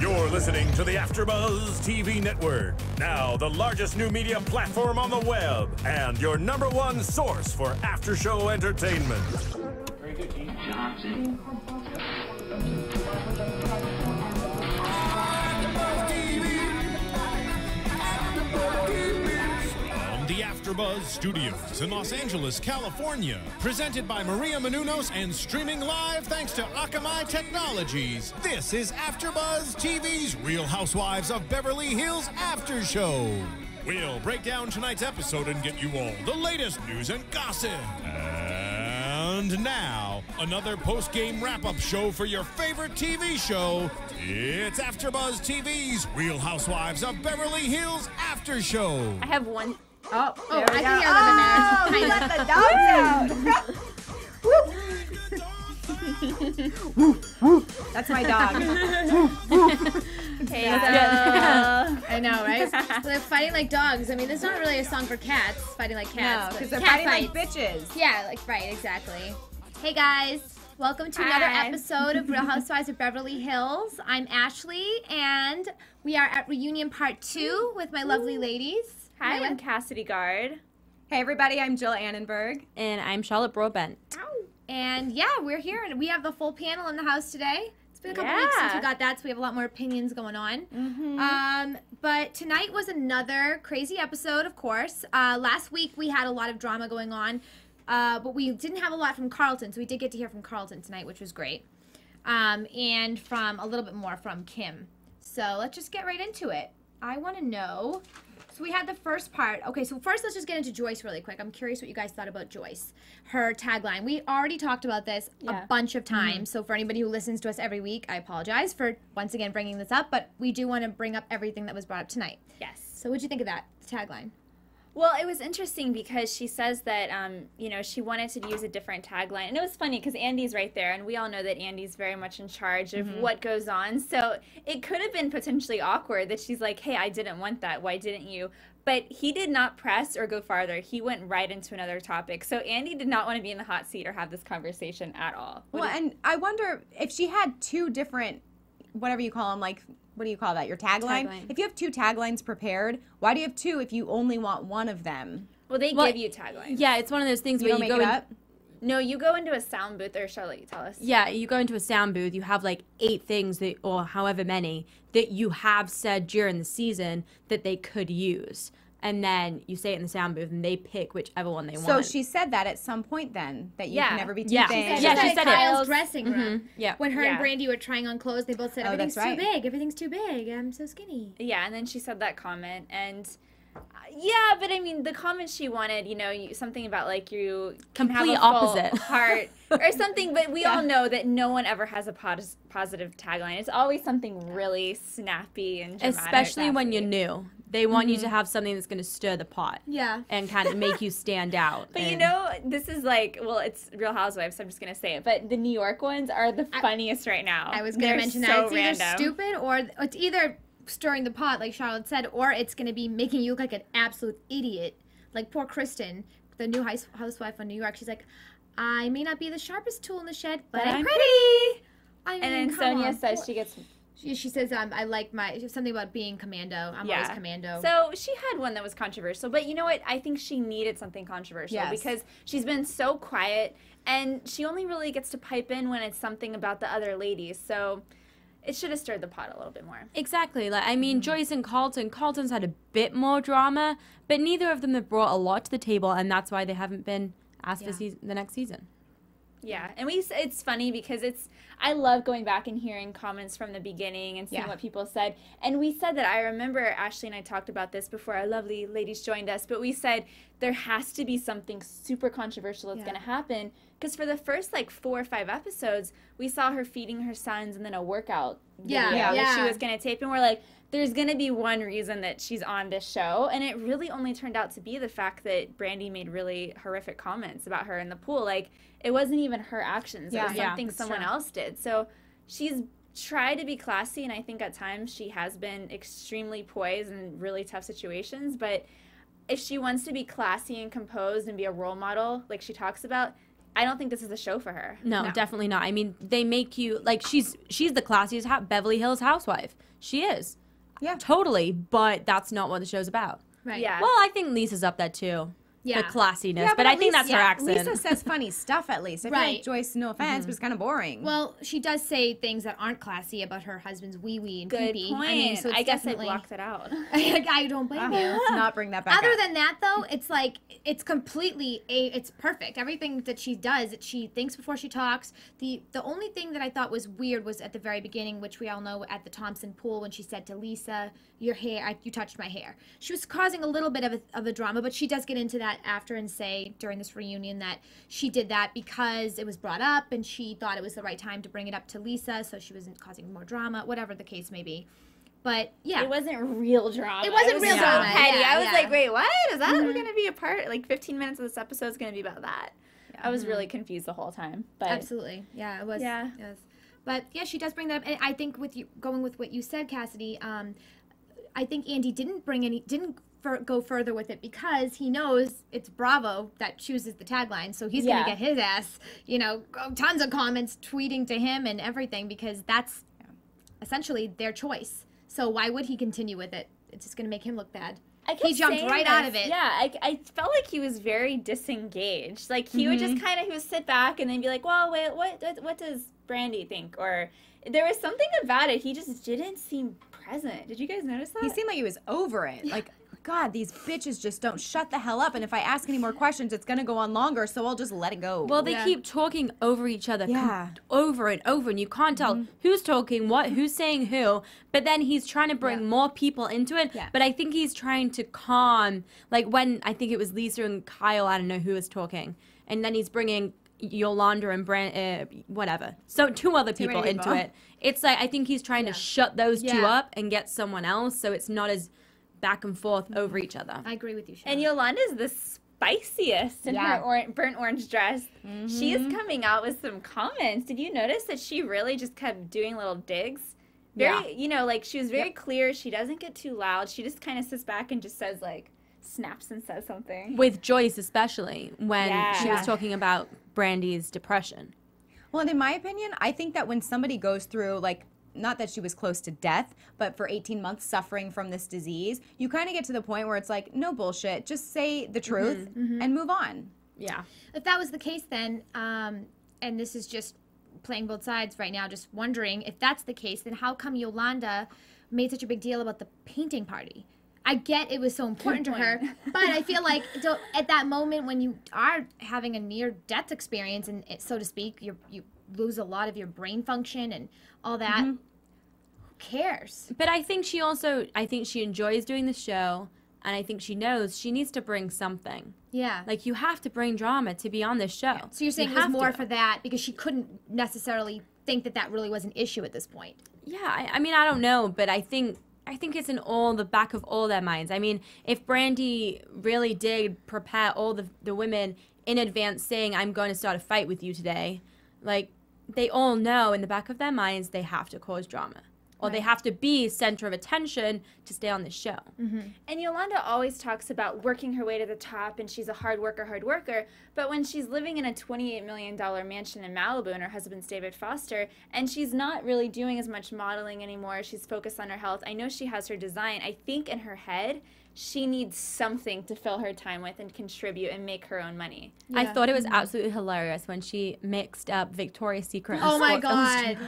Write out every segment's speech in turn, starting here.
You're listening to the AFTERBUZZ TV network, now the largest new media platform on the web, and your #1 source for after-show entertainment. Very good, Keith Johnson. The AFTERBUZZ Studios in Los Angeles, California. Presented by Maria Menounos and streaming live thanks to Akamai Technologies. This is AFTERBUZZ TV's Real Housewives of Beverly Hills After Show. We'll break down tonight's episode and get you all the latest news and gossip. And now, another post-game wrap-up show for your favorite TV show. It's AFTERBUZZ TV's Real Housewives of Beverly Hills After Show. I have one. Oh, I can hear them in there. let the dogs out. That's my dog. Hey, I know, right? they're fighting like dogs. I mean, there's not really a song for cats, fighting like cats. No, because they're cat fighting fights. like bitches. Yeah, like, right, exactly. Hey, guys. Welcome to another episode of Real Housewives of Beverly Hills. I'm Ashley, and we are at Reunion Part 2 with my lovely ladies. Hi, I'm Cassidy Gard. Hey, everybody, I'm Jill Anenberg. And I'm Charlotte Broadbent. And yeah, we're here, and we have the full panel in the house today. It's been a couple weeks since we got that, so we have a lot more opinions going on. But tonight was another crazy episode, of course. Last week we had a lot of drama going on, but we didn't have a lot from Carlton, so we did get to hear from Carlton tonight, which was great. And from a little bit more from Kim. So let's just get right into it. I want to know... So we had the first part. Okay, so first let's just get into Joyce really quick. I'm curious what you guys thought about Joyce. Her tagline. We already talked about this a bunch of times. So for anybody who listens to us every week, I apologize for once again bringing this up. But we do want to bring up everything that was brought up tonight. Yes. So what'd you think of that tagline? Well, it was interesting because she says that, you know, she wanted to use a different tagline. And it was funny because Andy's right there, and we all know that Andy's very much in charge of what goes on. So it could have been potentially awkward that she's like, hey, I didn't want that. Why didn't you? But he did not press or go farther. He went right into another topic. So Andy did not want to be in the hot seat or have this conversation at all. Well, and I wonder if she had two different, whatever you call them, like... What do you call that? Your tagline? If you have two taglines prepared, why do you have two if you only want one of them? Well, they give you taglines. Yeah, it's one of those things You where don't you make go it up? No, you go into a sound booth, or Charlotte, you tell us. Yeah, you go into a sound booth, you have like 8 things that, or however many that you have said during the season that they could use. And then you say it in the sound booth, and they pick whichever one they want. So she said that at some point then, that you can never be too big. She said it. Kyle's dressing room. Mm-hmm. Yeah. When her and Brandi were trying on clothes, they both said, everything's too big. Everything's too big. I'm so skinny. Yeah, and then she said that comment, and... yeah, but I mean, the comment she wanted, you know, something about like you can complete have a full opposite heart or something, but we all know that no one ever has a positive tagline. It's always something really snappy and dramatic. Especially when you're new. They want you to have something that's going to stir the pot. Yeah. And kind of make you stand out. But you know, this is like, well, it's Real Housewives, so I'm just going to say it, but the New York ones are the funniest right now. I was going to mention that. It's either stupid or it's either stirring the pot, like Charlotte said, or it's going to be making you look like an absolute idiot. Like poor Kristen, the new housewife of New York. She's like, I may not be the sharpest tool in the shed, but I'm pretty. I mean, and then Sonia says she gets... She says, I like something about being commando. I'm always commando. So she had one that was controversial. But you know what? I think she needed something controversial because she's been so quiet. And she only really gets to pipe in when it's something about the other ladies. So it should have stirred the pot a little bit more. Exactly. Like, I mean, Joyce and Carlton's had a bit more drama. But neither of them have brought a lot to the table. And that's why they haven't been asked for the next season. Yeah, and it's funny because I love going back and hearing comments from the beginning and seeing what people said. And we said that, I remember Ashley and I talked about this before our lovely ladies joined us, but we said there has to be something super controversial that's going to happen. Because for the first like 4 or 5 episodes, we saw her feeding her sons and then a workout video that she was going to tape. And we're like, there's going to be one reason that she's on this show. And it really only turned out to be the fact that Brandi made really horrific comments about her in the pool. Like, it wasn't even her actions. It was something someone else did. So she's tried to be classy, and I think at times she has been extremely poised in really tough situations. But if she wants to be classy and composed and be a role model like she talks about, I don't think this is a show for her. No, definitely not. I mean, they make you, like, she's the classiest Beverly Hills housewife. She is. Yeah. Totally, but that's not what the show's about. Right. Yeah. Well, I think Lisa's up there too. Yeah. The classiness, Yeah, but I think that's her accent. Lisa says funny stuff at least. I feel Right. like Joyce, no offense, but it's kind of boring. Well, she does say things that aren't classy about her husband's wee-wee and Good pee-pee. point. I mean, so it's I guess I definitely... blocked it out. I don't blame you. Let's not bring that back Other up. than that, though, it's like, it's completely, it's perfect. Everything that she does, she thinks before she talks. The only thing that I thought was weird was at the very beginning, which we all know at the Thompson pool, when she said to Lisa, your hair, you touched my hair. She was causing a little bit of a drama, but she does get into that after and say during this reunion that she did that because it was brought up and she thought it was the right time to bring it up to Lisa, so she wasn't causing more drama, whatever the case may be. But yeah, It wasn't real drama. It wasn't real so drama, petty. yeah, I was yeah. like, wait, what? Is that going to be a part? Like 15 minutes of this episode is going to be about that. I was really confused the whole time. But absolutely, yeah, it was. Yeah. Yes. But yeah, she does bring that up, and I think with you going with what you said, Cassidy, I think Andy didn't go further with it because he knows it's Bravo that chooses the tagline, so he's gonna get his ass, tons of comments tweeting to him and everything because that's essentially their choice. So why would he continue with it? It's just gonna make him look bad. He jumped right out of it. Yeah, I felt like he was very disengaged. Like he would just kind of he would sit back and then be like, "Well, wait, what does Brandi think?" Or there was something about it. He just didn't seem present. Did you guys notice that? He seemed like he was over it. Like, God, these bitches just don't shut the hell up. And if I ask any more questions, it's going to go on longer, so I'll just let it go. Well, they keep talking over each other over and over, and you can't tell who's talking what, who's saying who. But then he's trying to bring more people into it. Yeah. But I think he's trying to calm, like when I think it was Lisa and Kyle, I don't know who was talking. And then he's bringing Yolanda and whatever. So two other people into it. It's like, I think he's trying to shut those two up and get someone else so it's not as back and forth over each other. I agree with you, Shauna. And Yolanda's the spiciest in her burnt orange dress. She is coming out with some comments. Did you notice that she really just kept doing little digs? Very, like she was very clear. She doesn't get too loud. She just kind of sits back and just says like, snaps and says something. With Joyce especially, when she was talking about Brandi's depression. Well, and in my opinion, I think that when somebody goes through, like, not that she was close to death, but for 18 months suffering from this disease, you kind of get to the point where it's like, no bullshit, just say the truth and move on. Yeah. If that was the case then, and this is just playing both sides right now, just wondering, if that's the case, then how come Yolanda made such a big deal about the painting party? I get it was so important to her, but I feel like at that moment when you are having a near-death experience, and so to speak, you lose a lot of your brain function and all that, who cares? But I think she enjoys doing the show, and I think she knows she needs to bring something. Yeah. Like, you have to bring drama to be on this show. Yeah. So you're saying it was more for that because she couldn't necessarily think that really was an issue at this point. Yeah, I mean, I don't know, but I think it's in all the back of all their minds. I mean, if Brandi really did prepare all the women in advance saying, I'm going to start a fight with you today, like, they all know in the back of their minds they have to cause drama. Or they have to be center of attention to stay on the show. And Yolanda always talks about working her way to the top, and she's a hard worker. But when she's living in a $28 million mansion in Malibu, and her husband's David Foster, and she's not really doing as much modeling anymore, she's focused on her health. I know she has her design. I think in her head, she needs something to fill her time with and contribute and make her own money. Yeah. I thought it was absolutely hilarious when she mixed up Victoria's Secret and Oh my Sports God. Illustrated.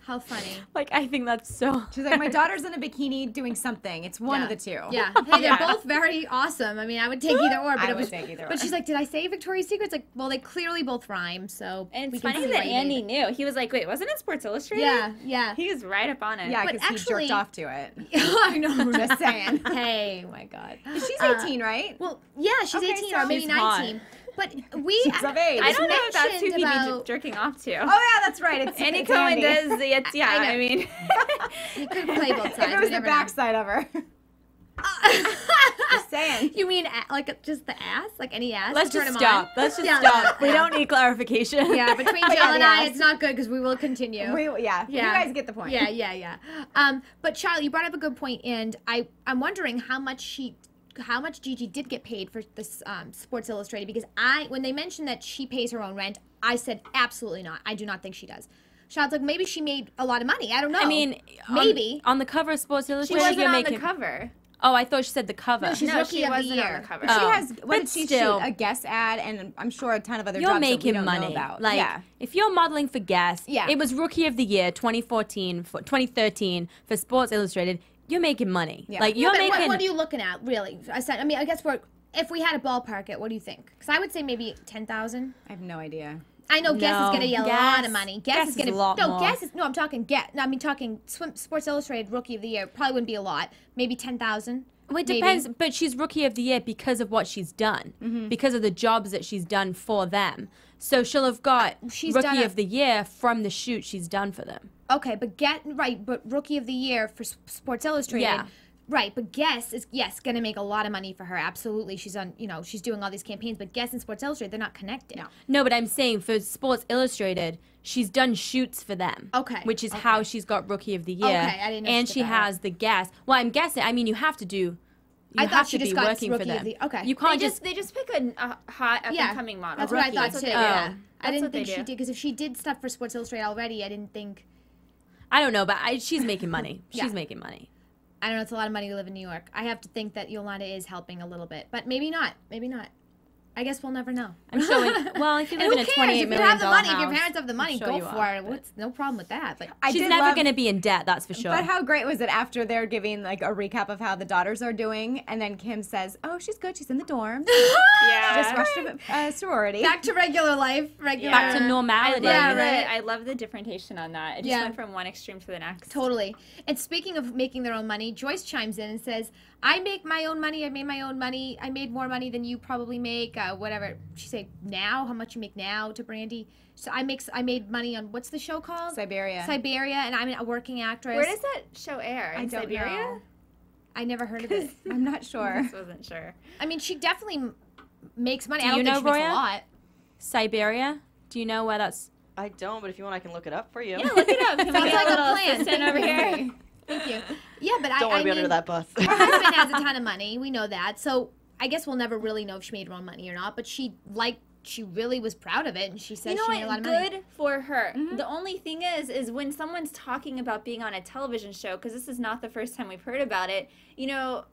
How funny. Like, I think that's so... She's like, my daughter's in a bikini doing something. It's one of the two. Yeah. Hey, they're both very awesome. I mean, I would take either or. But I would take either or. But she's like, did I say Victoria's Secret? It's like, well, they clearly both rhyme, so And we it's can funny see that what you Andy mean. knew. He was like, wait, wasn't it Sports Illustrated? Yeah. He was right up on it. Yeah, But because he actually- jerked off to it. I know. Just saying. Hey, oh my God. She's 18, right? Well, yeah, she's Okay, 18 so or maybe she's 19. But we... She's of age. I don't know if that's who he'd mentioned be jerking off to. Oh, yeah, that's right. It's Andy it's Cohen Andy. does, I mean. You could play both sides. If it was we the never know. backside of her. Just saying. You mean like just the ass? Like any ass? Let's Turn just 'em stop. on? Let's just Yeah, stop. yeah. We don't need clarification. Yeah, between Jill Yeah, and the I, ass. it's not good because we will continue. Yeah, you guys get the point. Yeah. But Charlie, you brought up a good point, and I'm wondering how much Gigi did get paid for this Sports Illustrated, because when they mentioned that she pays her own rent, I said absolutely not. I do not think she does. Charlotte's like, maybe she made a lot of money. I don't know. I mean, maybe. On the cover of Sports She Illustrated, wasn't you're on making... the cover. Oh, I thought she said the cover. No, she's Rookie she of the wasn't Year. on the cover. She has, what but did she still, shoot? A Guess ad, and I'm sure a ton of other you're jobs that we making don't money. know about. Like, yeah. if you're modeling for Guess, Yeah. it was Rookie of the Year 2013 for Sports Illustrated. You're making money. Yeah. Like, Yeah, you're but making... what are you looking at, really? I guess if we had a ballpark it, what do you think? Because I would say maybe 10,000. I have no idea. I know Guess is going to get a lot of money. Guess is going is a lot more. I'm talking Guess. No, I mean talking Sports Illustrated Rookie of the Year. Probably wouldn't be a lot. Maybe 10,000. Well, it depends, but she's Rookie of the Year because of what she's done, because of the jobs that she's done for them. So she'll have got Rookie of the Year from the shoot she's done for them. Okay, but but Rookie of the Year for Sports Illustrated. Yeah. Right, but Guess is going to make a lot of money for her. Absolutely, she's on. She's doing all these campaigns, but Guess and Sports Illustrated, they're not connected. No, but I'm saying for Sports Illustrated, she's done shoots for them. Okay. Which is how she's got Rookie of the Year. Okay, I didn't know And she she did that. has the Guess. Well, I'm guessing. I mean, you have to do. I thought she to just be got working for Rookie of them. the- okay. You can't They just pick a hot up and coming model. That's what I thought That's too. what they do. Yeah. I That's didn't what they think she do. did because if she did stuff for Sports Illustrated already, I didn't think. I don't know, but she's making money. Yeah. She's making money. I don't know. It's a lot of money to live in New York. I have to think that Yolanda is helping a little bit, but maybe not. Maybe not. I guess we'll never know. I'm sure. Well, if you And live who in a cares? $28 If million you have the money, house, if your parents have the money, I'm sure go you for are, it. What's no problem with that? But She's did never love- going to be in debt, that's for sure. But how great was it after they're giving like a recap of how the daughters are doing, and then Kim says, "Oh, she's good. She's in the dorm. Yeah. Just rushed a sorority." back to regular life, regular. Back to normality. I love the differentiation on that. It just Yeah. went from one extreme to the next. Totally. And speaking of making their own money, Joyce chimes in and says, I make my own money. I made my own money. I made more money than you probably make. Whatever. She said, now? How much you make now to Brandi? So I made money on, what's the show called? Siberia. Siberia, and I'm a working actress. Where does that show air? In I don't Siberia? know. I never heard of it. I'm not sure. I just wasn't sure. I mean, she definitely makes money. Do I don't you think know, she makes Roya? a lot. Siberia? Do you know where that's... I don't, but if you want, I can look it up for you. Yeah, look it up. Can we Sounds get like a a little plan. assistant over here? Thank you. Yeah, but Don't want to be mean, under that bus. her husband has a ton of money. We know that. So I guess we'll never really know if she made her own money or not. But she really was proud of it, and she said You know she made a lot what? of money. Good for her. The only thing is when someone's talking about being on a television show, because this is not the first time we've heard about it, you know,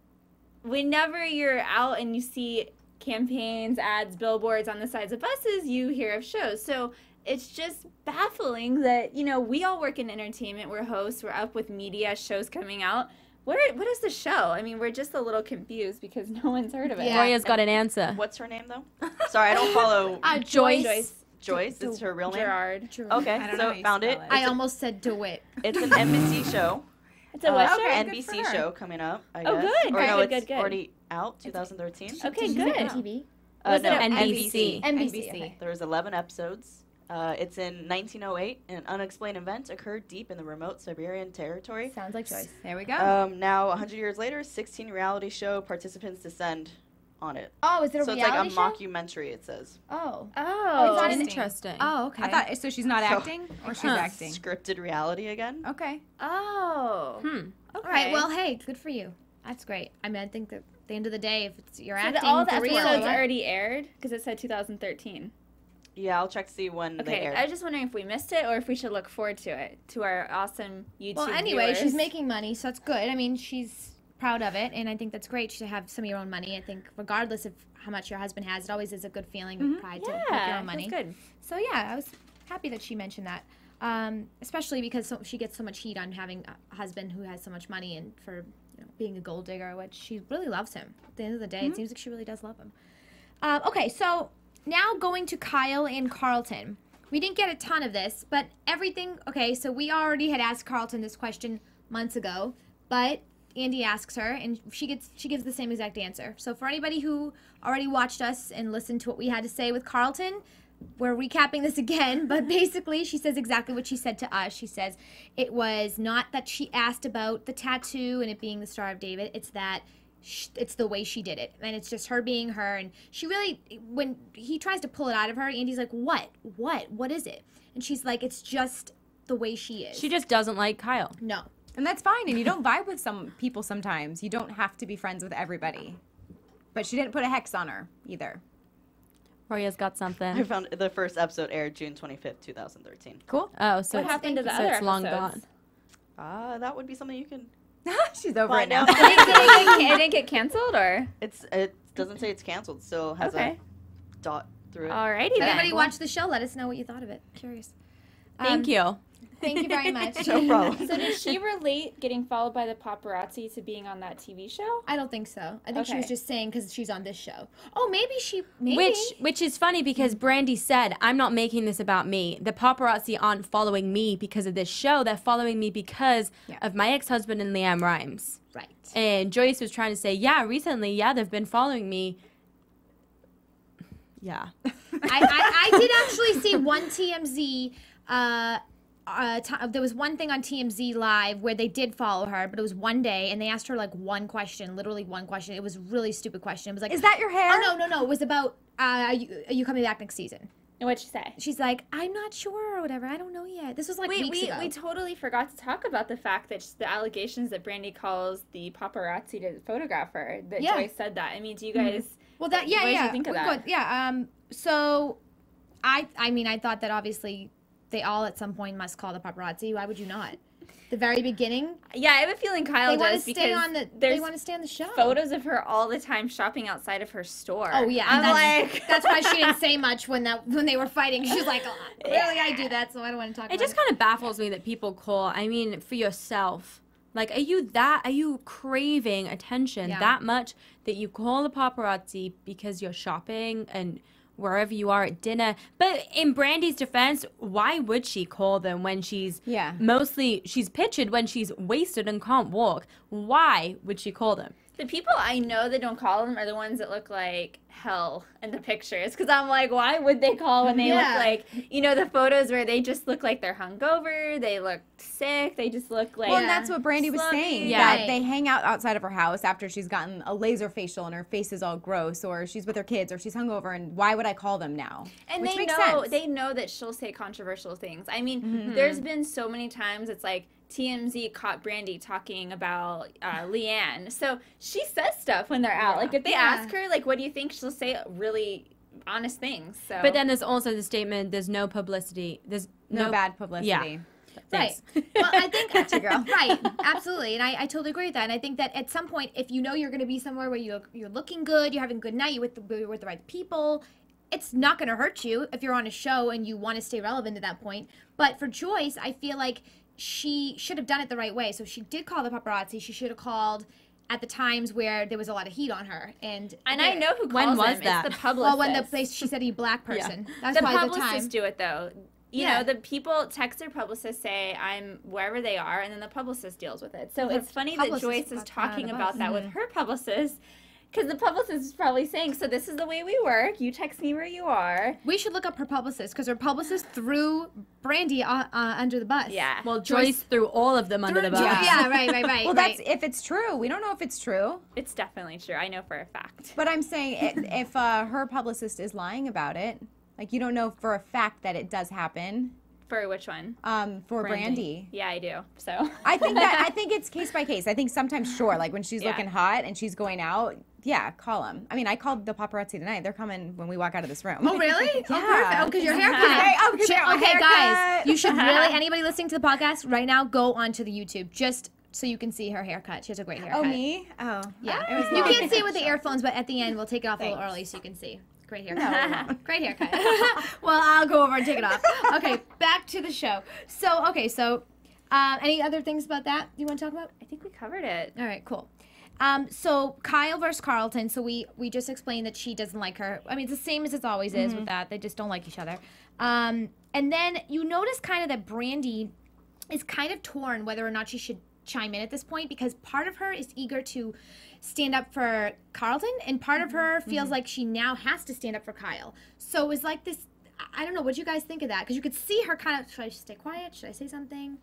whenever you're out and you see campaigns, ads, billboards on the sides of buses, you hear of shows. So it's just baffling that, you know, we all work in entertainment. We're hosts. We're up with media, shows coming out. What is the show? I mean, we're just a little confused because no one's heard of it. Yeah. Roya's got an answer. What's her name, though? Sorry, I don't follow. Joyce. Joyce is her real name? Gerard. Okay, I don't know so how you found it. spell it. I almost said DeWitt. It's an NBC show. It's a what show? okay. Good NBC for her. show coming up, I Oh, guess. good. Or Very no, good, it's good. already out, 2013. Okay, Is good. it on TV? Was no, it on NBC? NBC. Okay. There's 11 episodes. It's in 1908. An unexplained event occurred deep in the remote Siberian territory. Sounds like Joyce. There we go. Now, 100 years later, 16 reality show participants descend on it. Oh, is it a So it's like a reality show? mockumentary, it says. Oh. Oh, it's on Interesting. Oh, okay. I thought so. She's not So- acting, or she's acting. Scripted reality again. Okay. Oh. Hmm. All right. Well, hey, good for you. That's great. I mean, I think that at the end of the day, if it's you're So acting all the for real, episodes yeah. already aired because it said 2013. Yeah, I'll check to see when they Okay, air. I was just wondering if we missed it or if we should look forward to it, to our awesome YouTube Well, anyway, viewers. she's making money, so that's good. I mean, she's proud of it, and I think that's great to have some of your own money. I think regardless of how much your husband has, it always is a good feeling of pride to make your Yeah, own money. that's good. So yeah, I was happy that she mentioned that, especially because she gets so much heat on having a husband who has so much money and for being a gold digger, which she really loves him. At the end of the day, it seems like she really does love him. Okay, so now going to Kyle and Carlton. We didn't get a ton of this, but everything, okay, so we already had asked Carlton this question months ago, but Andy asks her, and she gives the same exact answer. So for anybody who already watched us and listened to what we had to say with Carlton, we're recapping this again, but basically she says exactly what she said to us. She says it was not that she asked about the tattoo and it being the Star of David, it's that it's the way she did it, and it's just her being her. And she really, when he tries to pull it out of her, Andy's like, what is it? And she's like, it's just the way she is. She just doesn't like Kyle. No. And that's fine. And you don't vibe with some people sometimes. You don't have to be friends with everybody. But she didn't put a hex on her either. Roya's got I something. found the first episode aired June 25th, 2013. Cool. Oh, so What happened to the other it's long episodes? gone. That would be something you can She's over it find now. out. It didn't get canceled, or? It doesn't say it's canceled. It still has Okay. a dot through it. Alrighty then. Everybody watch the show. Let us know what you thought of it. Curious. Thank you. Thank you very much. No problem. So did she relate getting followed by the paparazzi to being on that TV show? I don't think so. I think she was Okay. just saying because she's on this show. Oh, maybe she. Maybe. Which is funny because Brandi said, I'm not making this about me. The paparazzi aren't following me because of this show. They're following me because of my ex-husband and Leanne Rimes. Right. And Joyce was trying to say, yeah, recently, yeah, they've been following me. Yeah. I did actually see one TMZ. There was one thing on TMZ Live where they did follow her, but it was one day, and they asked her like one question, literally one question. It was a really stupid question. It was like, Is that your hair? Oh no! It was about are you coming back next season? And what'd she say? She's like, I'm not sure or whatever. I don't know yet. This was like weeks ago. We totally forgot to talk about the fact that the allegations that Brandi calls the paparazzi to photograph her. That Joyce said that. I mean, do you guys? Well, that what did you think of we that? could- yeah. So, I mean, I thought that obviously they all at some point must call the paparazzi. Why would you not? The very beginning. Yeah, I have a feeling Kyle They want to does stay because on the. there's They want to stay on the show. photos of her all the time shopping outside of her store. Oh yeah, I'm and like, that's why she didn't say much when they were fighting. She was like, oh, clearly I do that, so I don't want to talk. It about just kind of baffles me that people call, I mean, for yourself. Like, are you craving attention that much that you call the paparazzi because you're shopping and wherever you are at dinner? But in Brandi's defense, why would she call them when she's she's pictured when she's wasted and can't walk? Why would she call them? the people I know that don't call them are the ones that look like hell in the pictures. Because I'm like, why would they call when they look like, you know, the photos where they just look like they're hungover, they look sick, they just look like. Well, and that's what Brandi was saying. Yeah. That they hang out outside of her house after she's gotten a laser facial and her face is all gross, or she's with her kids, or she's hungover, and why would I call them now? And Which they makes know sense. they know that she'll say controversial things. I mean, there's been so many times it's like TMZ caught Brandi talking about Leanne. So she says stuff when they're out. Like if they ask her, like, what do you think? She'll say really honest things. So. But then there's also the statement, there's no publicity. There's No bad publicity. Yeah. Right. Well, I think that's your girl. Right. Absolutely. And I totally agree with that. And I think that at some point, if you know you're going to be somewhere where you're looking good, you're having a good night, you're with the right people, it's not going to hurt you if you're on a show and you want to stay relevant at that point. But for Joyce, I feel like she should have done it the right way. So she did call the paparazzi. She should have called at the times where there was a lot of heat on her. And I know who calls When was them. that? It's the publicist. Well, when the place she said a black person. That's the why the publicists time. do it though. You know, the people text their publicist, say I'm wherever they are, and then the publicist deals with it. So it's funny that publicist Joyce is got thrown talking out of about us. that with her publicist, because the publicist is probably saying, so this is the way we work. You text me where you are. We should look up her publicist because her publicist threw Brandi under the bus. Yeah. Well, Joyce threw all of them under the bus. Yeah, right. Well, that's if it's true. We don't know if it's true. It's definitely true. I know for a fact. But I'm saying if her publicist is lying about it, like you don't know for a fact that it does happen. For which one? For Brandi. Yeah, I do. So I think it's case by case. I think sometimes sure, like when she's looking hot and she's going out, call them. I mean, I called the paparazzi tonight. They're coming when we walk out of this room. Oh, really? Yeah. Oh, perfect. Oh, because your haircut. Okay, guys, you should really, anybody listening to the podcast right now, go onto the YouTube just so you can see her haircut. She has a great haircut. Oh, me? Oh. Yeah. It was You long. can't see it with the earphones, but at the end, we'll take it off a little Thanks. early so you can see. Great haircut. Great haircut. Well, I'll go over and take it off. Okay, back to the show. So, any other things about that you want to talk about? I think we covered it. All right, cool. So Kyle versus Carlton. So we just explained that she doesn't like her. I mean, it's the same as it always is with that. They just don't like each other. And then you notice kind of that Brandi is kind of torn whether or not she should chime in at this point, because part of her is eager to stand up for Carlton and part of her feels like she now has to stand up for Kyle. So it was like this, I don't know, what do you guys think of that? Because you could see her kind of, should I stay quiet? Should I say something?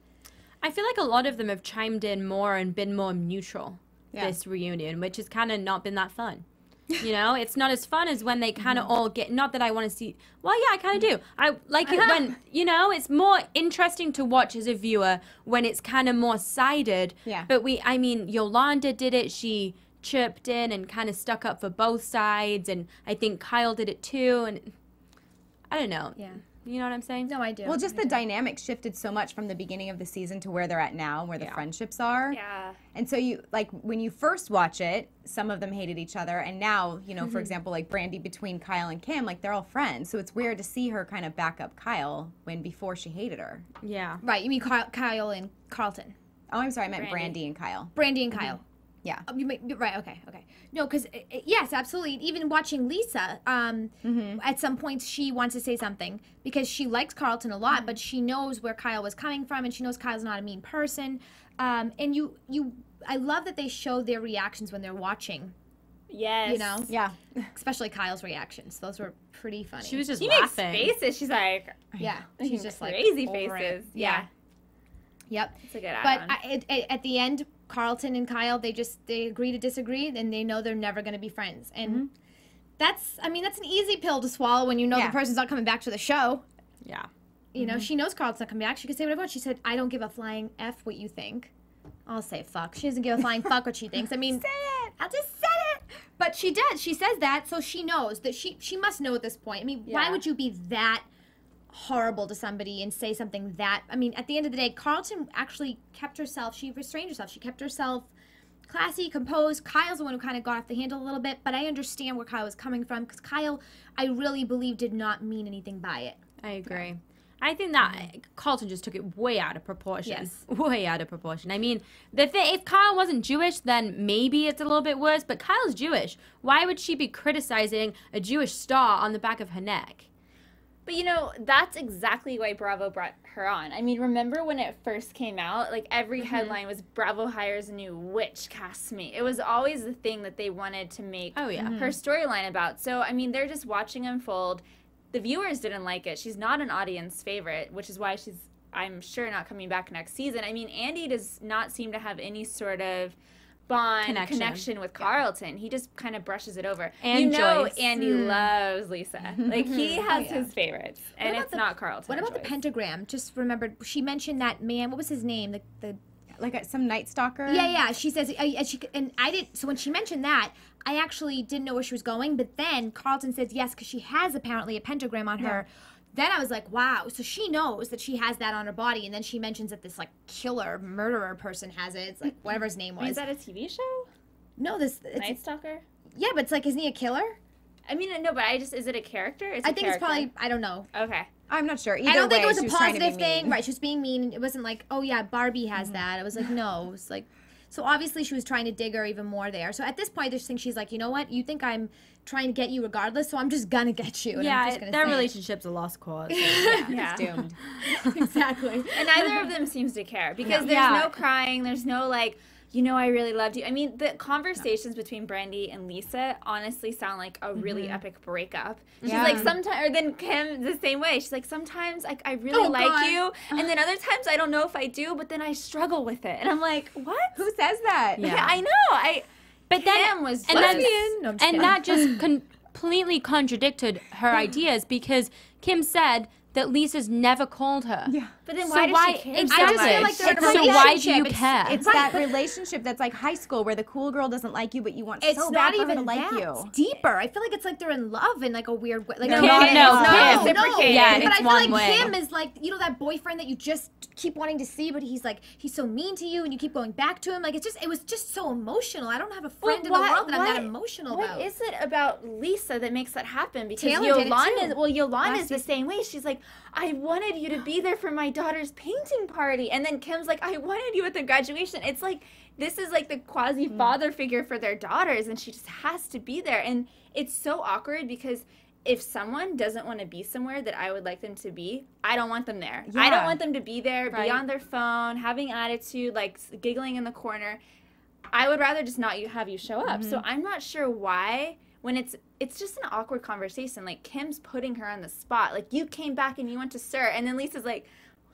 I feel like a lot of them have chimed in more and been more neutral this reunion, which has kind of not been that fun. You know, it's not as fun as when they kind of all get, not that I want to see, well, yeah, I kind of do. I like it when, you know, it's more interesting to watch as a viewer when it's kind of more sided. Yeah. But Yolanda did it. She chipped in and kind of stuck up for both sides. And I think Kyle did it too. And I don't know. Yeah. You know what I'm saying? No, I do. Well, just the dynamic shifted so much from the beginning of the season to where they're at now, where the friendships are. Yeah. And so you, like, when you first watch it, some of them hated each other. And now, you know, for example, like Brandi between Kyle and Kim, like, they're all friends. So it's weird to see her kind of back up Kyle when before she hated her. Yeah. Right, you mean Kyle and Carlton. Oh, I'm sorry, I meant Brandi and Kyle. Brandi and Kyle. Yeah. Right, okay. No, because, yes, absolutely. Even watching Lisa, at some points she wants to say something because she likes Carlton a lot, but she knows where Kyle was coming from, and she knows Kyle's not a mean person. And I love that they show their reactions when they're watching. Yes. You know? Yeah. Especially Kyle's reactions. Those were pretty funny. She was just She makes laughing. faces. She's like, yeah. She's just like crazy over it. faces. Yeah. Yep. It's a good But add-on. at the end, Carlton and Kyle, they agree to disagree, and they know they're never going to be friends. And that's an easy pill to swallow when you know the person's not coming back to the show. Yeah. You know, she knows Carlton's not coming back. She can say whatever. She said, I don't give a flying F what you think. I'll say fuck. She doesn't give a flying fuck what she thinks. I mean, say it. I'll just say it. But she does. She says that, so she knows that she must know at this point. I mean, why would you be that horrible to somebody and say something that, I mean, at the end of the day, Carlton actually kept herself, she restrained herself. She kept herself classy, composed. Kyle's the one who kind of got off the handle a little bit, but I understand where Kyle was coming from because Kyle, I really believe, did not mean anything by it. I agree. I think that Carlton just took it way out of proportion. Yes. Way out of proportion. I mean, if Kyle wasn't Jewish, then maybe it's a little bit worse, but Kyle's Jewish. Why would she be criticizing a Jewish star on the back of her neck? But, you know, that's exactly why Bravo brought her on. I mean, remember when it first came out? Like, every headline was Bravo hires a new witch castmate. It was always the thing that they wanted to make her storyline about. So, I mean, they're just watching unfold. The viewers didn't like it. She's not an audience favorite, which is why she's, I'm sure, not coming back next season. I mean, Andy does not seem to have any sort of connection with Carlton. He just kind of brushes it over. And you know, Joyce. Andy loves Lisa. Like, he has his favorites, and it's not Carlton. What about the pentagram? Just remembered, she mentioned that man. What was his name? The like some night stalker. Yeah. She says, and I did. So when she mentioned that, I actually didn't know where she was going. But then Carlton says yes because she has apparently a pentagram on her. Then I was like, wow. So she knows that she has that on her body, and then she mentions that this like killer, murderer person has it. It's like whatever his name was. I mean, is that a TV show? No, it's Night Stalker. Yeah, but it's like, isn't he a killer? I mean, no, but is it a character? I think it's probably, I don't know. Okay. I'm not sure. Either I don't think way, it was a she trying to be positive thing. mean. Right, she was being mean. It wasn't like, oh yeah, Barbie has that. It was like, no. It was like, so obviously she was trying to dig her even more there. So at this point, I just think she's like, you know what? You think I'm trying to get you regardless, so I'm just gonna get you. And I'm just gonna their say relationship's a lost cause. Yeah. It's doomed. Exactly. And neither of them seems to care because there's no crying. There's no like, you know, I really loved you. I mean, the conversations between Brandi and Lisa honestly sound like a really epic breakup. She's like, sometimes, or then Kim the same way. She's like, sometimes I really like you, and then other times I don't know if I do, but then I struggle with it. And I'm like, what? Who says that? Yeah, I know. But Kim was just... And that just completely contradicted her ideas because Kim said that Lisa's never called her. Yeah. But then why does she care? Exactly. I just feel like they're in a So why do you relationship. care? It's that relationship that's like high school where the cool girl doesn't like you, but you want It's so not bad for her even to like that. you. It's deeper. I feel like it's like they're in love in like a weird way. Like No, they're Kim. no. Yeah, But it's I feel one like way. Kim is like, you know, that boyfriend that you just keep wanting to see, but he's like, he's so mean to you, and you keep going back to him. Like, it was just so emotional. I don't have a friend in the world that I'm that emotional about. What is it about Lisa that makes that happen? Because Taylor did it too. Yolanda is the same way. She's like, I wanted you to be there for my daughter's painting party. And then Kim's like, I wanted you at the graduation. It's like, this is like the quasi-father figure for their daughters, and she just has to be there. And it's so awkward because if someone doesn't want to be somewhere that I would like them to be, I don't want them there. I don't want them to be there, be on their phone, having attitude, like giggling in the corner. I would rather just not have you show up. So I'm not sure why, when it's just an awkward conversation. Like, Kim's putting her on the spot. Like, you came back and you went to Sir, and then Lisa's like,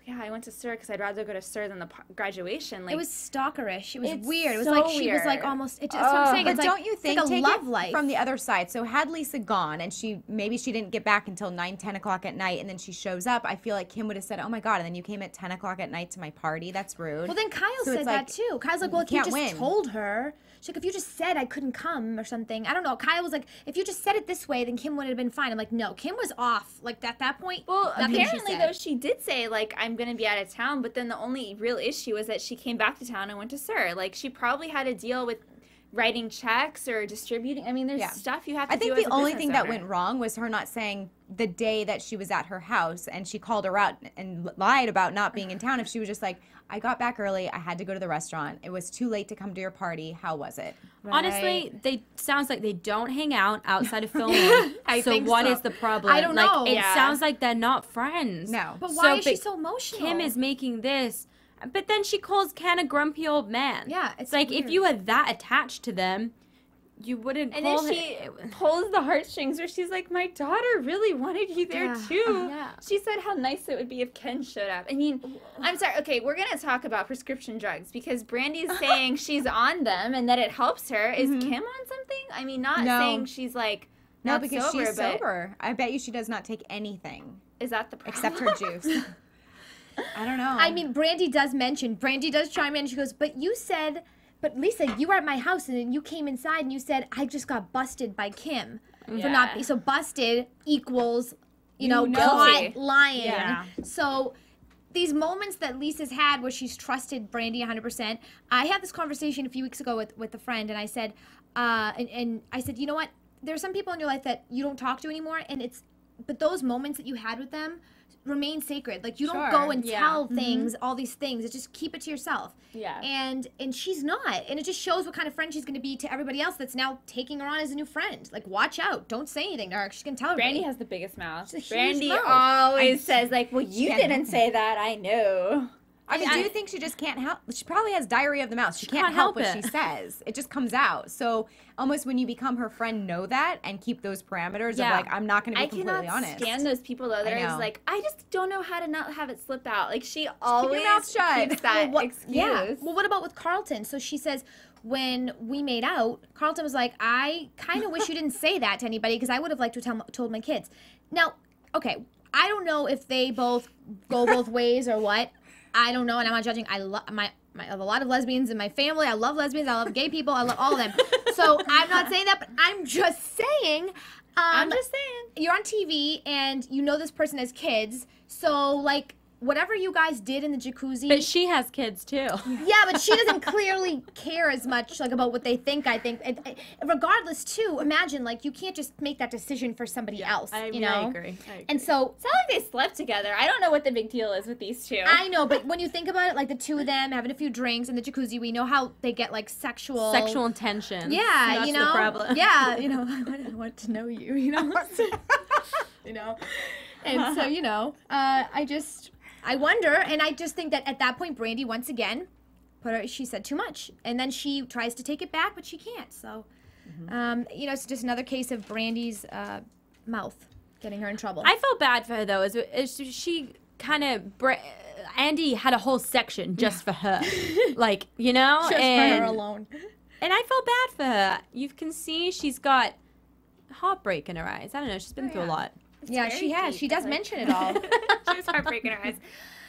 yeah, I went to SUR because I'd rather go to SUR than the graduation. Like, it was stalkerish. It was it's weird. It was so like she was weird. like almost. That's what I'm saying. But It's like, don't you think, it's like a take love it life from the other side? So had Lisa gone and maybe she didn't get back until 9, 10 o'clock at night, and then she shows up, I feel like Kim would have said, oh my God, and then you came at 10 o'clock at night to my party. That's rude. Well, then Kyle So said it's that like, too. Kyle's like, well, if you can't just win. told her. She's like, if you just said I couldn't come or something. I don't know. Kyle was like, if you just said it this way, then Kim would have been fine. I'm like, no, Kim was off. Like, at that point, well, nothing apparently, she said. though, she did say, like, I'm going to be out of town, but then the only real issue was that she came back to town and went to SUR. Like, she probably had to deal with writing checks or distributing. I mean, there's stuff you have to do. I think as the a only business thing that owner. went wrong was her not saying the day that she was at her house, and she called her out and lied about not being in town. If she was just like, I got back early, I had to go to the restaurant, it was too late to come to your party, how was it? Honestly, sounds like they don't hang out outside of filming. I so think what so. is the problem? I don't like, know. It Yeah. sounds like they're not friends. No. But why is she but so emotional? Kim is making this, but then she calls Ken a grumpy old man. Yeah, it's like weird. if you were that attached to them, you wouldn't And call then she pulls the heartstrings where she's like, my daughter really wanted you there too. Yeah. She said how nice it would be if Ken showed up. I mean, I'm sorry. Okay, we're going to talk about prescription drugs because Brandi's saying she's on them and that it helps her. Is Kim on something? I mean, not saying she's like, No, not because sober, she's but sober. I bet you she does not take anything is that the problem? except her juice. I don't know. I mean, Brandi does chime in. She goes, but you said, but Lisa, you were at my house and then you came inside and you said, I just got busted by Kim for not, so busted equals, you know, caught lying. Yeah. So these moments that Lisa's had where she's trusted Brandi 100%. I had this conversation a few weeks ago with a friend, and I said, and I said, you know what? There are some people in your life that you don't talk to anymore, but those moments that you had with them remain sacred. Like, you don't go and tell things, all these things. It's just keep it to yourself. Yeah. And she's not. And it just shows what kind of friend she's going to be to everybody else that's now taking her on as a new friend. Like, watch out. Don't say anything to her. She's going to tell everybody. Brandi has the biggest mouth. She's a huge Brandi mouth. always says, like, well, you didn't say that. I know. I mean, do you think she just can't help? She probably has diarrhea of the mouth. She can't help what she says. It just comes out. So almost when you become her friend, know that and keep those parameters of like, I'm not going to be completely honest. I cannot stand those people though that are just like, I just don't know how to not have it slip out. Like she always mouth shut. keeps that excuse. Yeah. Well, what about with Carlton? So she says, when we made out, Carlton was like, I kind of wish you didn't say that to anybody because I would have liked to have told my kids. Now, okay, I don't know if they both go both ways or what. I don't know, and I'm not judging. I have a lot of lesbians in my family. I love lesbians. I love gay people. I love all of them. So I'm not saying that, but I'm just saying. I'm just saying. You're on TV, and you know this person has kids. So, like, whatever you guys did in the jacuzzi. But she has kids too. Yeah, but she doesn't clearly care as much like about what they think. I think, regardless, too. Imagine like you can't just make that decision for somebody else. You know? I agree. And so it's not like they slept together. I don't know what the big deal is with these two. I know, but when you think about it, like the two of them having a few drinks in the jacuzzi, we know how they get like sexual tension. Yeah, That's you know. the problem. Yeah, you know, I want to know you. You know. You know, and so you know, I wonder, and I just think that at that point, Brandi once again, she said too much, and then she tries to take it back, but she can't. So, you know, it's just another case of Brandi's mouth getting her in trouble. I felt bad for her though. She kind of Andy had a whole section just for her, like you know, just for her alone. And I felt bad for her. You can see she's got heartbreak in her eyes. I don't know. She's been through a lot. Yeah, she has. She does mention it all. She was heartbreaking her eyes.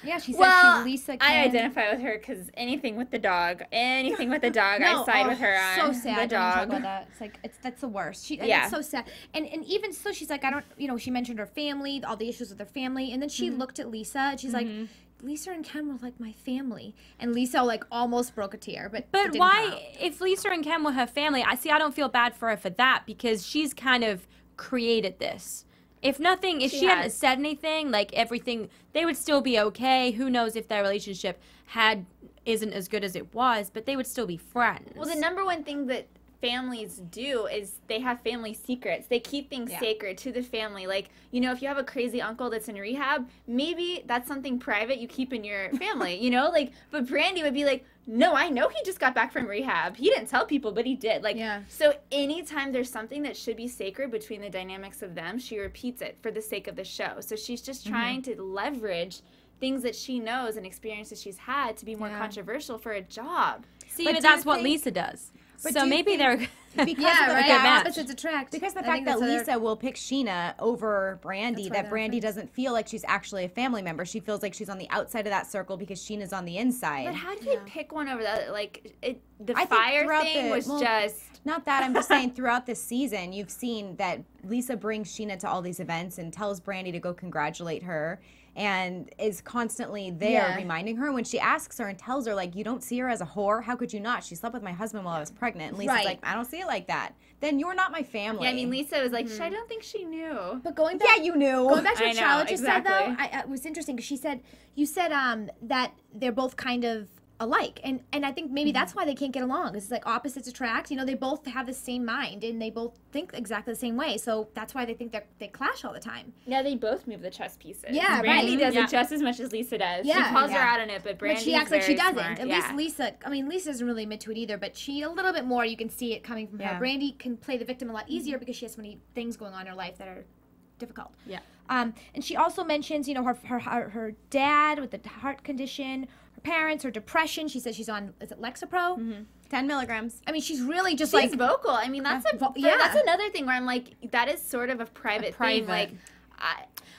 Yeah, she said she's Lisa. I identify with her because anything with the dog, I side with her on so sad. the dog. Talk about that. It's like that's the worst. It's so sad. And even so, she's like, I don't. You know, she mentioned her family, all the issues with her family, and then she looked at Lisa and she's like, Lisa and Ken were like my family, and Lisa like almost broke a tear. But why? If Lisa and Ken were her family, I don't feel bad for her for that because she's kind of created this. If she hadn't said anything, like everything, they would still be okay. Who knows if their relationship isn't as good as it was, but they would still be friends. Well, the number one thing that families do is they have family secrets. They keep things sacred to the family. Like, you know, if you have a crazy uncle that's in rehab, maybe that's something private you keep in your family, you know? Like, but Brandi would be like, no, I know he just got back from rehab. He didn't tell people, but he did. Like, so anytime there's something that should be sacred between the dynamics of them, she repeats it for the sake of the show. So she's just trying to leverage things that she knows and experiences she's had to be more controversial for a job. See, but that's what Lisa does. So maybe they're opposites attract. Because the fact that Lisa will pick Sheena over Brandi, that Brandi doesn't feel like she's actually a family member. She feels like she's on the outside of that circle because Sheena's on the inside. But how do they pick one over the other? Like, the fire thing was just... Not that. I'm just saying throughout this season, you've seen that Lisa brings Sheena to all these events and tells Brandi to go congratulate her. And is constantly there reminding her when she asks her and tells her, like, you don't see her as a whore? How could you not? She slept with my husband while I was pregnant. And Lisa's like, I don't see it like that. Then you're not my family. Yeah, I mean, Lisa was like, I don't think she knew. But going back, you knew. Going back to what Charlotte just said, though, it was interesting because she said, you said that they're both kind of alike, and I think maybe that's why they can't get along. It's like opposites attract. You know, they both have the same mind and they both think exactly the same way. So that's why they think they clash all the time. Yeah, they both move the chess pieces. Yeah, Brandi does it just as much as Lisa does. Yeah, she calls her out on it, but she acts like she doesn't. Smart. At least Lisa. I mean, Lisa doesn't really admit to it either, but she a little bit more. You can see it coming from her. Brandi can play the victim a lot easier because she has so many things going on in her life that are difficult. Yeah. And she also mentions, you know, her dad with the heart condition, her parents, her depression. She says she's on, is it Lexapro? 10 milligrams. I mean, she's really just she's vocal. I mean, that's that's another thing where I'm like, that is sort of a private thing. Like,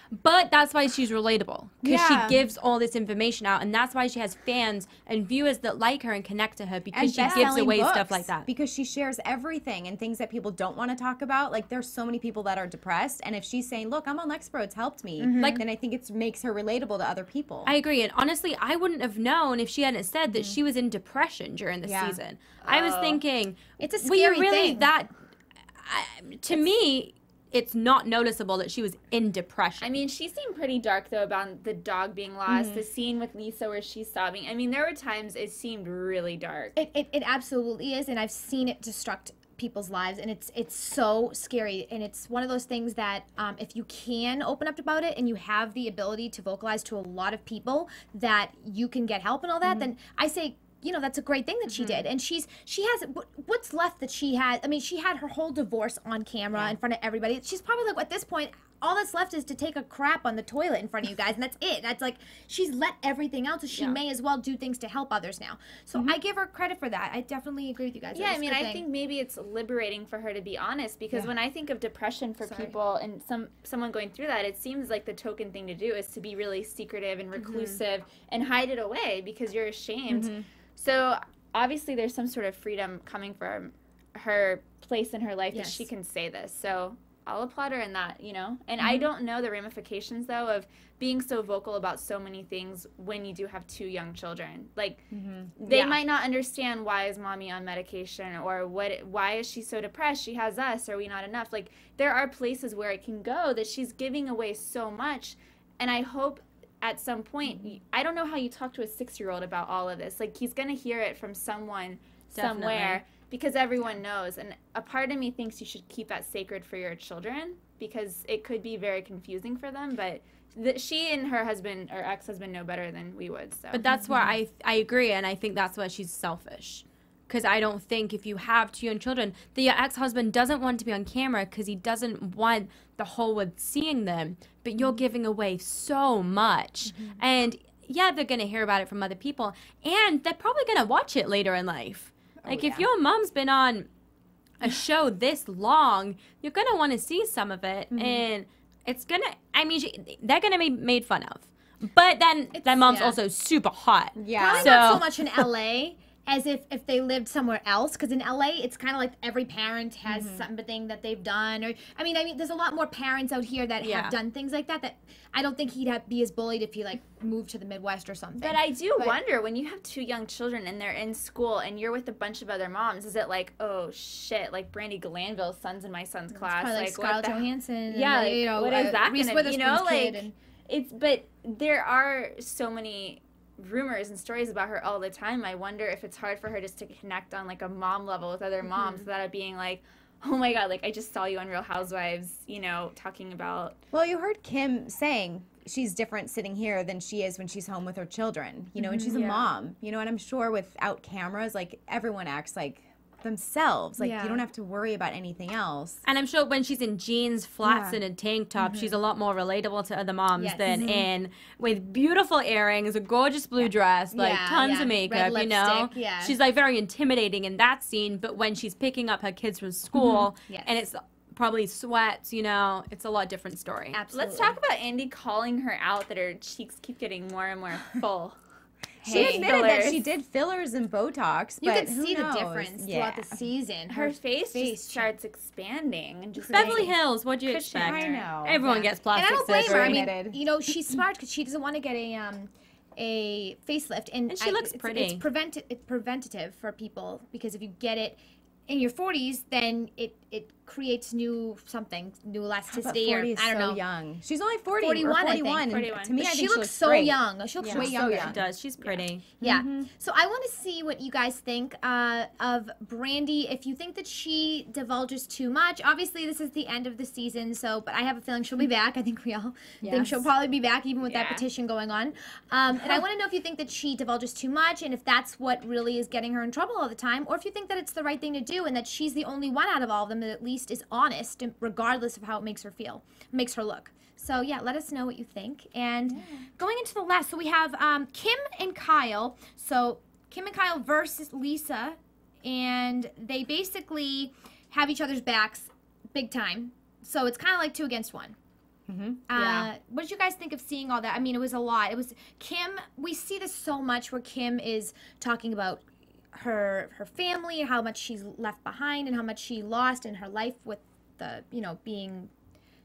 but that's why she's relatable, because she gives all this information out, and that's why she has fans and viewers that like her and connect to her, because she gives away stuff like that. Because she shares everything and things that people don't want to talk about. Like, there's so many people that are depressed, and if she's saying, look, I'm on Lexapro, it's helped me, like, then I think it makes her relatable to other people. I agree, and honestly, I wouldn't have known if she hadn't said that she was in depression during the season. I was thinking, it's a scary thing. To me, it's not noticeable that she was in depression. I mean, she seemed pretty dark, though, about the dog being lost, the scene with Lisa where she's sobbing. I mean, there were times it seemed really dark. It absolutely is, and I've seen it destruct people's lives, and it's so scary, and it's one of those things that if you can open up about it and you have the ability to vocalize to a lot of people that you can get help and all that, then I say, you know, that's a great thing that she did. And she has, what's left that she had, I mean, she had her whole divorce on camera in front of everybody. She's probably like, at this point, all that's left is to take a crap on the toilet in front of you guys, and that's it. That's like, she's let everything out, so she may as well do things to help others now. So I give her credit for that. I definitely agree with you guys. Yeah, I mean, I think maybe it's liberating for her to be honest, because when I think of depression for people and someone going through that, it seems like the token thing to do is to be really secretive and reclusive and hide it away because you're ashamed. So obviously there's some sort of freedom coming from her place in her life that she can say this. So I'll applaud her in that, you know. And I don't know the ramifications, though, of being so vocal about so many things when you do have 2 young children. Like, they might not understand, why is mommy on medication, or why is she so depressed? She has us. Are we not enough? Like, there are places where it can go that she's giving away so much. And I hope at some point, I don't know how you talk to a 6-year-old about all of this. Like, he's going to hear it from someone somewhere. Because everyone knows, and a part of me thinks you should keep that sacred for your children, because it could be very confusing for them, but she and her husband, or ex-husband, know better than we would. So. But that's why I agree, and I think that's why she's selfish. Because I don't think if you have 2 young children, that your ex-husband doesn't want to be on camera because he doesn't want the whole world seeing them, but you're giving away so much. And yeah, they're going to hear about it from other people, and they're probably going to watch it later in life. Like, if your mom's been on a show this long, you're going to want to see some of it. And it's going to, I mean, they're going to be made fun of. But then their mom's also super hot. Probably not so much in L.A. as if they lived somewhere else. Because in L.A., it's kind of like every parent has something that they've done. Or I mean, there's a lot more parents out here that have done things like that I don't think he'd be as bullied if he, like, moved to the Midwest or something. But I do wonder, when you have 2 young children and they're in school and you're with a bunch of other moms, is it like, oh, shit, like Brandi Glanville's son's in my son's class? Like Scarlett Johansson. Yeah, and, you know, what is that Reese going to, you know, like, but there are so many rumors and stories about her all the time. I wonder if it's hard for her just to connect on, like, a mom level with other moms without it being like, oh my God, like, I just saw you on Real Housewives, you know, talking about... Well, you heard Kim saying she's different sitting here than she is when she's home with her children, you know, and she's a mom, you know, and I'm sure without cameras, like, everyone acts like themselves. Like, you don't have to worry about anything else. And I'm sure when she's in jeans, flats, and a tank top, she's a lot more relatable to other moms than in with beautiful earrings, a gorgeous blue dress, like tons of makeup, red you know? lipstick, She's like very intimidating in that scene, but when she's picking up her kids from school and it's probably sweats, you know, it's a lot different story. Absolutely. Let's talk about Andy calling her out that her cheeks keep getting more and more full. She admitted that she did fillers and Botox, you but could see the difference throughout the season. Her face just starts expanding and just Beverly Hills, what'd you expect? I know. Everyone gets plastic and I don't blame her. surgery. I mean, you know, she's smart because she doesn't want to get a facelift, and she looks pretty. It's preventative for people because if you get it in your 40s, then it creates new elasticity, or I don't know. Young. She's only 40 41, or 41. I think. 41. To me, I she think looks so great. young. She looks way younger. She does. She's pretty. Yeah. So I want to see what you guys think of Brandi. If you think that she divulges too much, obviously this is the end of the season. So, but I have a feeling she'll be back. I think we all think she'll probably be back, even with that petition going on. And I want to know if you think that she divulges too much, and if that's what really is getting her in trouble all the time, or if you think that it's the right thing to do, and that she's the only one out of all of them that at least is honest, regardless of how it makes her feel, makes her look. So yeah, let us know what you think. And going into the last, so we have Kim and Kyle. So Kim and Kyle versus Lisa, and they basically have each other's backs big time. So it's kind of like 2 against 1. What did you guys think of seeing all that? I mean, it was a lot. It was Kim. We see this so much where Kim is talking about her family and how much she's left behind and how much she lost in her life with the, you know, being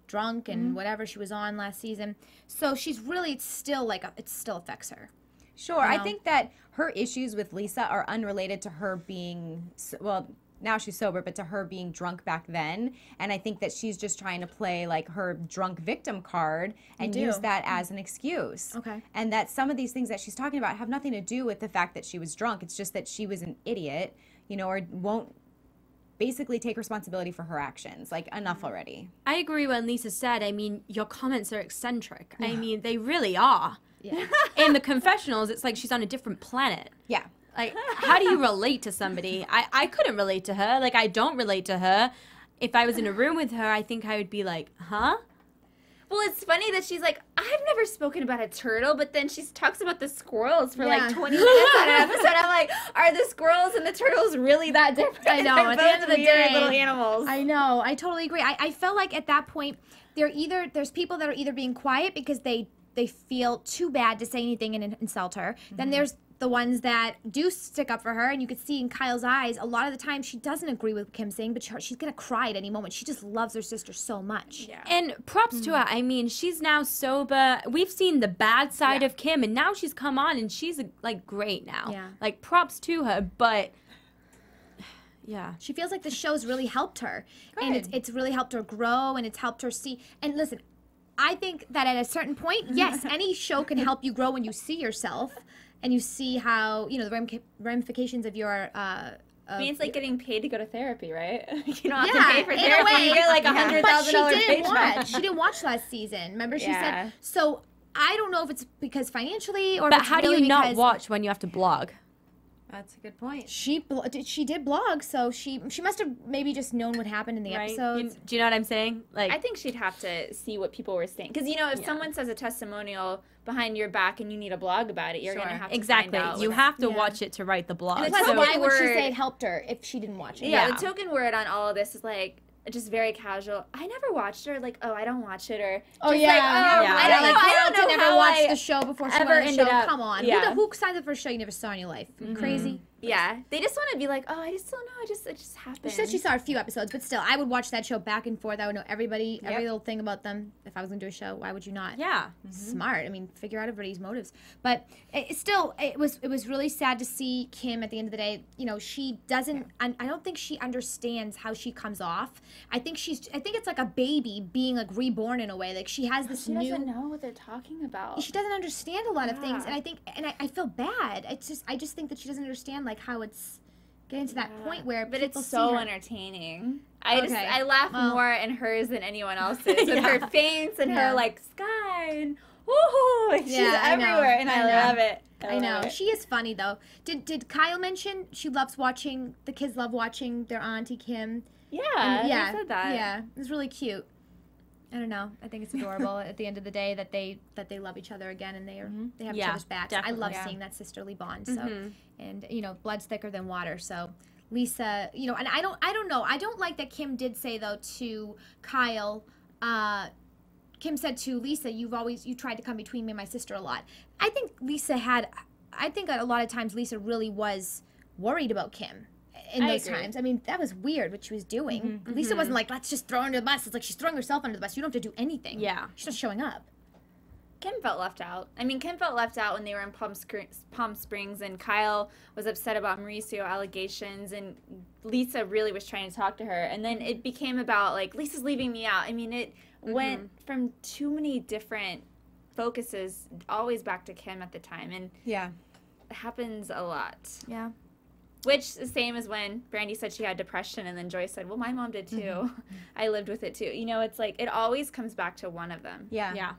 drunk and whatever she was on last season. So she's really, it still affects her. Sure. I think that her issues with Lisa are unrelated to her being, well, now she's sober, but to her being drunk back then. And I think that she's just trying to play like her drunk victim card and use that as an excuse. Okay. And that some of these things that she's talking about have nothing to do with the fact that she was drunk. It's just that she was an idiot, you know, or won't basically take responsibility for her actions. Like, enough already. I agree when Lisa said, I mean, your comments are eccentric. I mean, they really are. Yeah. In the confessionals, it's like she's on a different planet. Yeah. Like, how do you relate to somebody? I couldn't relate to her. Like, I don't relate to her. If I was in a room with her, I think I would be like, huh? Well, it's funny that she's like, I've never spoken about a turtle, but then she talks about the squirrels for like 20 minutes on an episode. I'm like, are the squirrels and the turtles really that different? I know. They're At the both end of the weird day, little animals. I know. I totally agree. I felt like at that point, there's people that are either being quiet because they feel too bad to say anything and insult her. Then there's the ones that do stick up for her, and you could see in Kyle's eyes, a lot of the time she doesn't agree with Kim saying, but she's going to cry at any moment. She just loves her sister so much. Yeah. And props to her. I mean, she's now sober. We've seen the bad side of Kim, and now she's come on, and she's, like, great now. Yeah. Like, props to her, but... Yeah. She feels like the show's really helped her. And it's really helped her grow, and it's helped her see. And listen, I think that at a certain point, yes, any show can help you grow when you see yourself and you see how, you know, the ramifications of your... I mean, it's like getting paid to go to therapy, right? You don't have to Yeah, pay for in a therapy. way. You get like But $100,000 she didn't watch. paycheck. She didn't watch last season. Remember, she Yeah. said... So I don't know if it's because financially or if But it's how do really you not because watch when you have to blog? That's a good point. She did blog, so she must have maybe just known what happened in the episodes. Do you know what I'm saying? Like, I think she'd have to see what people were saying. Because, you know, if someone says a testimonial behind your back and you need a blog about it, you're going to have to exactly. find out. You have to watch it to write the blog. And Plus, So- why would she word- say it helped her if she didn't watch it? Yeah, the token word on all of this is like, just very casual. I never watched it, or like, oh, I don't watch it, or Oh, just yeah. like, Yeah. I don't know. I Carol don't know never how watched I the show before she ever went on the ended show. up- Come on. yeah. Who signs up for a show you never saw in your life? You crazy? Yeah, they just want to be like, oh, I just don't know. It just happened. She said she saw a few episodes, but still, I would watch that show back and forth. I would know every little thing about them. If I was going to do a show, why would you not? yeah. Smart. I mean, figure out everybody's motives. But it was really sad to see Kim at the end of the day. You know, she doesn't. I don't think she understands how she comes off. I think it's like a baby being like reborn in a way. Like she has this She new. doesn't know what they're talking about. She doesn't understand a lot of things, and I feel bad. I just think that she doesn't understand like how it's getting to that point where But people it's see so her. entertaining. I Okay. laugh Well. more in hers than anyone else's with her feints and her like sky and woohoo, she's everywhere, and I love it. I know. She is funny, though. Did Kyle mention the kids love watching their Auntie Kim? Yeah, yeah, I said that. Yeah, it was really cute. I don't know. I think it's adorable at the end of the day that they love each other again and they have each other's backs. Definitely. I love seeing that sisterly bond. So, and blood's thicker than water. So, Lisa, and I don't know. I don't like that Kim did say though to Kyle. Kim said to Lisa, you tried to come between me and my sister a lot. I think a lot of times Lisa really was worried about Kim in those times. I mean, that was weird what she was doing. Lisa wasn't like, let's just throw her under the bus. It's like she's throwing herself under the bus. You don't have to do anything. Yeah. She's just showing up. Kim felt left out. I mean, Kim felt left out when they were in Palm Springs, and Kyle was upset about Mauricio allegations, and Lisa really was trying to talk to her. And then it became about, like, Lisa's leaving me out. I mean, it went from too many different focuses always back to Kim at the time. And it happens a lot. Yeah. Which is the same as when Brandi said she had depression, and then Joyce said, well, my mom did too. I lived with it too. It's like it always comes back to one of them. Yeah. Yeah,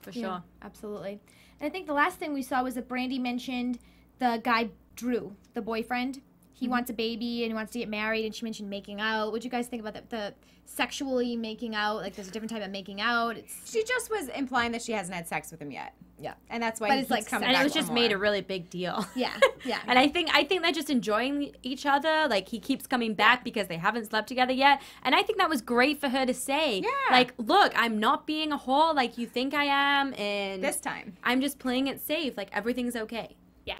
for sure. Yeah, absolutely. And I think the last thing we saw was that Brandi mentioned the guy, Drew, the boyfriend. He wants a baby and he wants to get married, and she mentioned making out. What do you guys think about that? The sexually making out? Like, there's a different type of making out. She just was implying that she hasn't had sex with him yet. Yeah. And that's why it's like coming And back it was for just more. made a really big deal. Yeah, yeah. And I think they're just enjoying each other. Like, he keeps coming back because they haven't slept together yet. And I think that was great for her to say. Yeah. Like, look, I'm not being a whore like you think I am. And This time. I'm just playing it safe. Like, everything's okay. Yeah,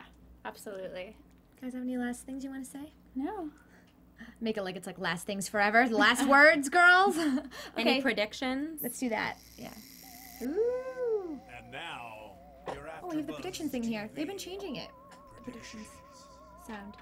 absolutely. You guys have any last things you want to say? No. Make it like it's like last things forever. The last words, girls. Any predictions? Let's do that. Yeah. Ooh. And now, your Oh, we have the AfterBuzz prediction thing here. They've been TV changing it. Predictions. Sound.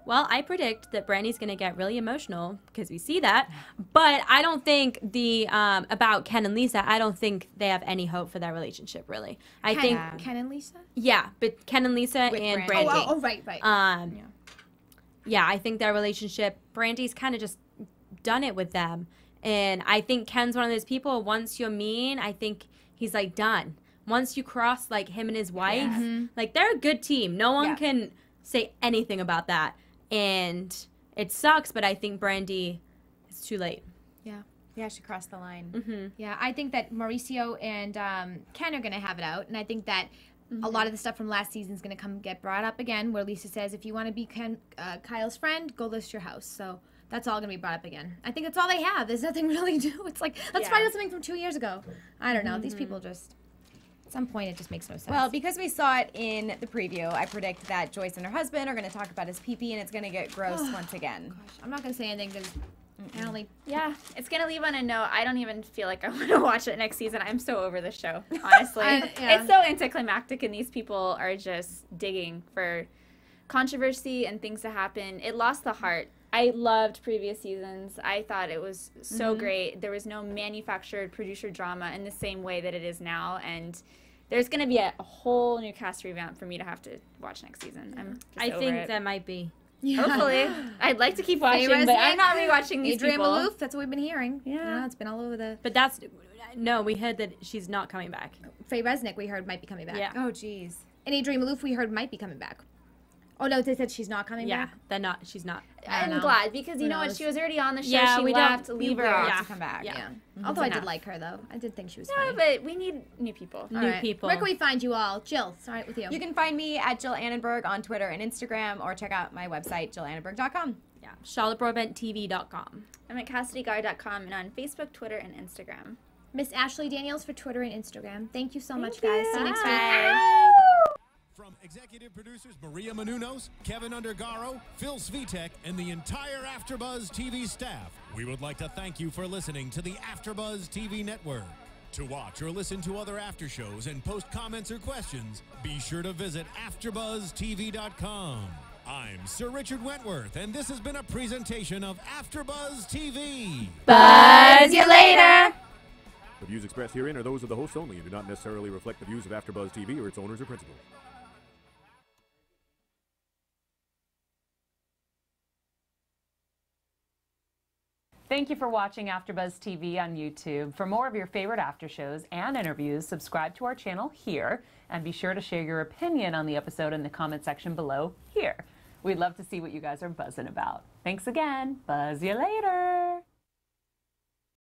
Well, I predict that Brandi's going to get really emotional because we see that. But I don't think about Ken and Lisa, I don't think they have any hope for their relationship, really. I think Ken and Lisa? yeah, but Ken and Lisa With and Brandi. Brandi. Oh, right. Yeah, I think their relationship, Brandi's kind of just done it with them. And I think Ken's one of those people, once you're mean, I think he's like done. Once you cross like him and his wife, like they're a good team. No one can say anything about that. And it sucks, but I think Brandi, it's too late. Yeah, she crossed the line. Yeah, I think that Mauricio and Ken are going to have it out. And I think that a lot of the stuff from last season is going to get brought up again, where Lisa says, if you want to be Kyle's friend, go list your house. So that's all going to be brought up again. I think that's all they have. There's nothing really new. It's like, let's find out something from 2 years ago. I don't know. These people just, at some point, it just makes no sense. Well, because we saw it in the preview, I predict that Joyce and her husband are going to talk about his pee-pee, and it's going to get gross once again. I'm not going to say anything because I only... Yeah, it's going to leave on a note. I don't even feel like I want to watch it next season. I'm so over this show, honestly. It's so anticlimactic, and these people are just digging for controversy and things to happen. It lost the heart. I loved previous seasons. I thought it was so great. There was no manufactured producer drama in the same way that it is now, and there's going to be a whole new cast revamp for me to have to watch next season. I'm just I over think it. there might be. Hopefully. I'd like to keep watching, Resnick, but I'm not rewatching these Adrienne people. Maloof, that's what we've been hearing. Yeah. It's been all over the... But no, we heard that she's not coming back. Faye Resnick, we heard, might be coming back. Yeah. Oh, jeez. And Adrienne Maloof, we heard, might be coming back. Oh, no, they said she's not coming Yeah, back? she's not. I'm glad, because you know what? knows? She was already on the show. Yeah, she we left. don't- Leave her Weird off. to come back. Yeah. Although I did enough. like her, though. I did think she was No, funny. but we need new people. All New right. people. Where can we find you all? Jill, it's all right with you. You can find me at Jill Anenberg on Twitter and Instagram, or check out my website, jillanenberg.com. Yeah, CharlotteBroadbentTV.com. I'm at CassidyGard.com and on Facebook, Twitter, and Instagram. Miss Ashley Daniels for Twitter and Instagram. Thank you so much, Thank guys. you. See you next Bye. week. From executive producers Maria Menounos, Kevin Undergaro, Phil Svitek, and the entire AfterBuzz TV staff, we would like to thank you for listening to the AfterBuzz TV network. To watch or listen to other after shows and post comments or questions, be sure to visit AfterBuzzTV.com. I'm Sir Richard Wentworth, and this has been a presentation of AfterBuzz TV. Buzz you later. The views expressed herein are those of the hosts only and do not necessarily reflect the views of AfterBuzz TV or its owners or principals. Thank you for watching AfterBuzz TV on YouTube. For more of your favorite after shows and interviews, subscribe to our channel here, and be sure to share your opinion on the episode in the comment section below here. We'd love to see what you guys are buzzing about. Thanks again. Buzz you later.